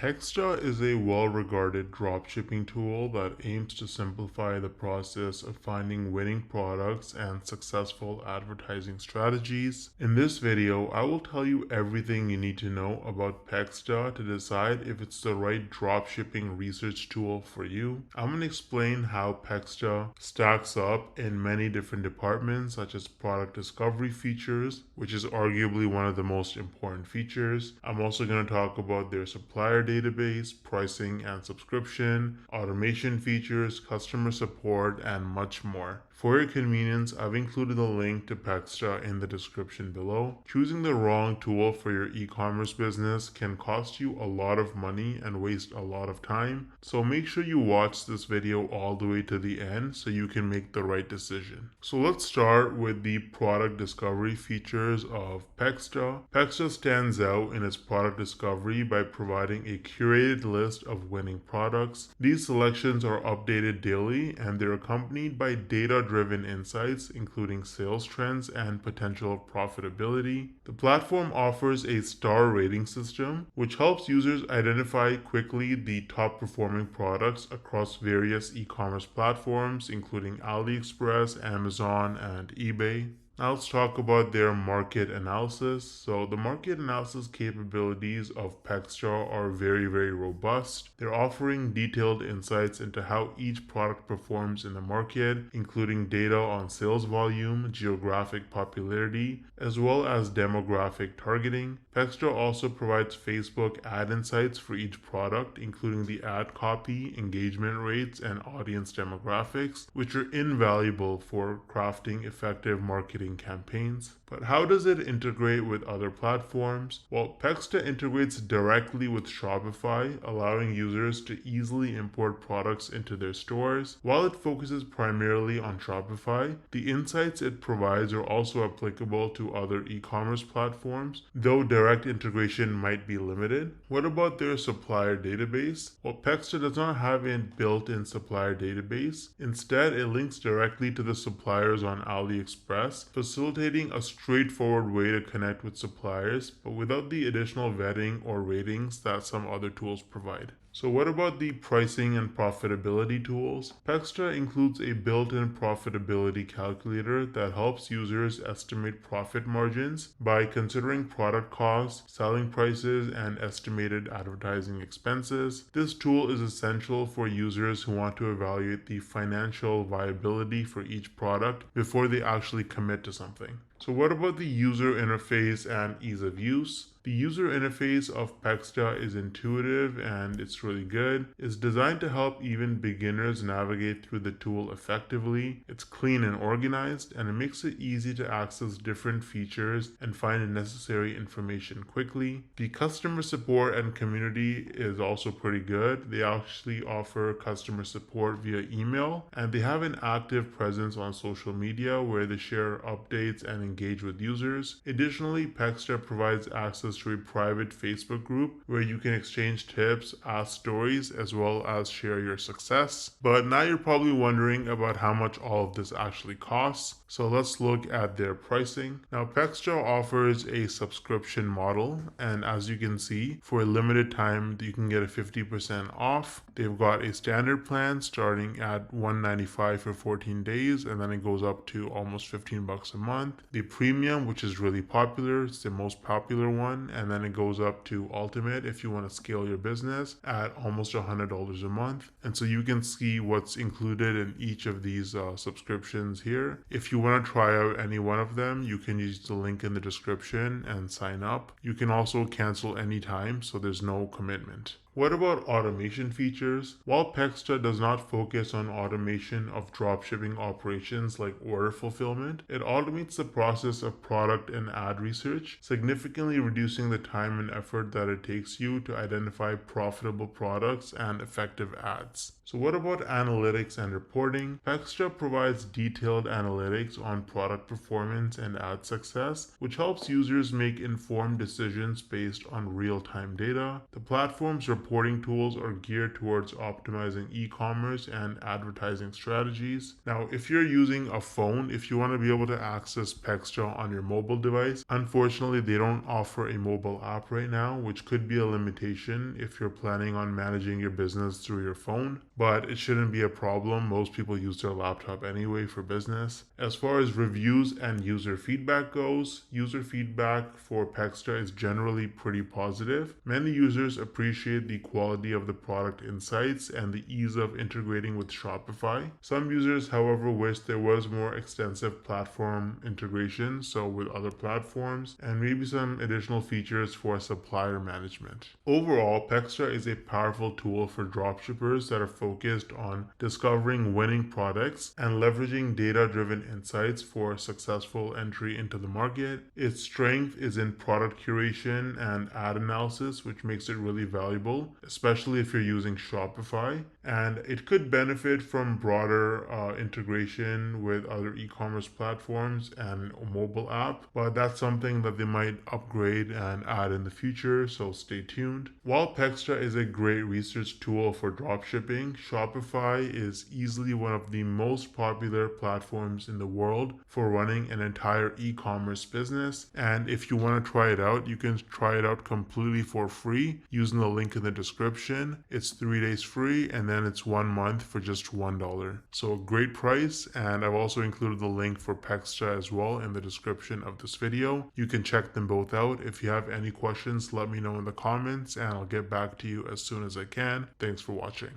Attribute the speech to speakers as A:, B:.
A: Pexda is a well-regarded dropshipping tool that aims to simplify the process of finding winning products and successful advertising strategies. In this video, I will tell you everything you need to know about Pexda to decide if it's the right dropshipping research tool for you. I'm going to explain how Pexda stacks up in many different departments such as product discovery features, which is arguably one of the most important features. I'm also going to talk about their supplier database, pricing and subscription, automation features, customer support, and much more. For your convenience, I've included a link to Pexda in the description below. Choosing the wrong tool for your e-commerce business can cost you a lot of money and waste a lot of time, so make sure you watch this video all the way to the end so you can make the right decision. So let's start with the product discovery features of Pexda. Pexda stands out in its product discovery by providing a curated list of winning products. These selections are updated daily and they're accompanied by data-driven insights, including sales trends and potential profitability. The platform offers a star rating system, which helps users identify quickly the top performing products across various e-commerce platforms, including AliExpress, Amazon, and eBay. Now let's talk about their market analysis. So the market analysis capabilities of Pexda are very robust. They're offering detailed insights into how each product performs in the market, including data on sales volume, geographic popularity, as well as demographic targeting. Pexda also provides Facebook ad insights for each product, including the ad copy, engagement rates, and audience demographics, which are invaluable for crafting effective marketing campaigns. But how does it integrate with other platforms? Well, Pexda integrates directly with Shopify, allowing users to easily import products into their stores. While it focuses primarily on Shopify, the insights it provides are also applicable to other e-commerce platforms, though direct integration might be limited. What about their supplier database? Well, Pexda does not have a built-in supplier database. Instead, it links directly to the suppliers on AliExpress, facilitating a straightforward way to connect with suppliers, but without the additional vetting or ratings that some other tools provide. So what about the pricing and profitability tools? Pexda includes a built-in profitability calculator that helps users estimate profit margins by considering product costs, selling prices, and estimated advertising expenses. This tool is essential for users who want to evaluate the financial viability for each product before they actually commit to something. So what about the user interface and ease of use? The user interface of Pexda is intuitive and it's really good. It's designed to help even beginners navigate through the tool effectively. It's clean and organized, and it makes it easy to access different features and find the necessary information quickly. The customer support and community is also pretty good. They actually offer customer support via email, and they have an active presence on social media where they share updates and engage with users. Additionally, Pexda provides access to a private Facebook group where you can exchange tips, ask stories, as well as share your success. But now you're probably wondering about how much all of this actually costs. So let's look at their pricing. Now, Pexda offers a subscription model, and as you can see, for a limited time, you can get a 50% off. They've got a standard plan starting at $195 for 14 days, and then it goes up to almost 15 bucks a month. The premium, which is really popular, it's the most popular one, and then it goes up to ultimate if you want to scale your business at almost $100 a month. And so you can see what's included in each of these subscriptions here. If you want to try out any one of them, you can use the link in the description and sign up. You can also cancel anytime, so there's no commitment. What about automation features? While Pexda does not focus on automation of dropshipping operations like order fulfillment, it automates the process of product and ad research, significantly reducing the time and effort that it takes you to identify profitable products and effective ads. So what about analytics and reporting? Pexda provides detailed analytics on product performance and ad success, which helps users make informed decisions based on real-time data. The platform's reporting tools are geared towards optimizing e-commerce and advertising strategies. Now, if you're using a phone, if you want to be able to access Pexda on your mobile device, unfortunately, they don't offer a mobile app right now, which could be a limitation if you're planning on managing your business through your phone, but it shouldn't be a problem. Most people use their laptop anyway for business. As far as reviews and user feedback goes, user feedback for Pexda is generally pretty positive. Many users appreciate the quality of the product insights and the ease of integrating with Shopify. Some users, however, wish there was more extensive platform integration, so with other platforms, and maybe some additional features for supplier management. Overall, Pexda is a powerful tool for dropshippers that are focused on discovering winning products and leveraging data-driven insights for successful entry into the market. Its strength is in product curation and ad analysis, which makes it really valuable, especially if you're using Shopify. And it could benefit from broader integration with other e-commerce platforms and a mobile app, but that's something that they might upgrade and add in the future, so stay tuned. While Pexda is a great research tool for dropshipping, Shopify is easily one of the most popular platforms in the world for running an entire e-commerce business. And if you want to try it out, you can try it out completely for free using the link in the description. It's 3 days free, and then it's 1 month for just $1. So a great price, and I've also included the link for Pexda as well in the description of this video. You can check them both out. If you have any questions, let me know in the comments and I'll get back to you as soon as I can. Thanks for watching.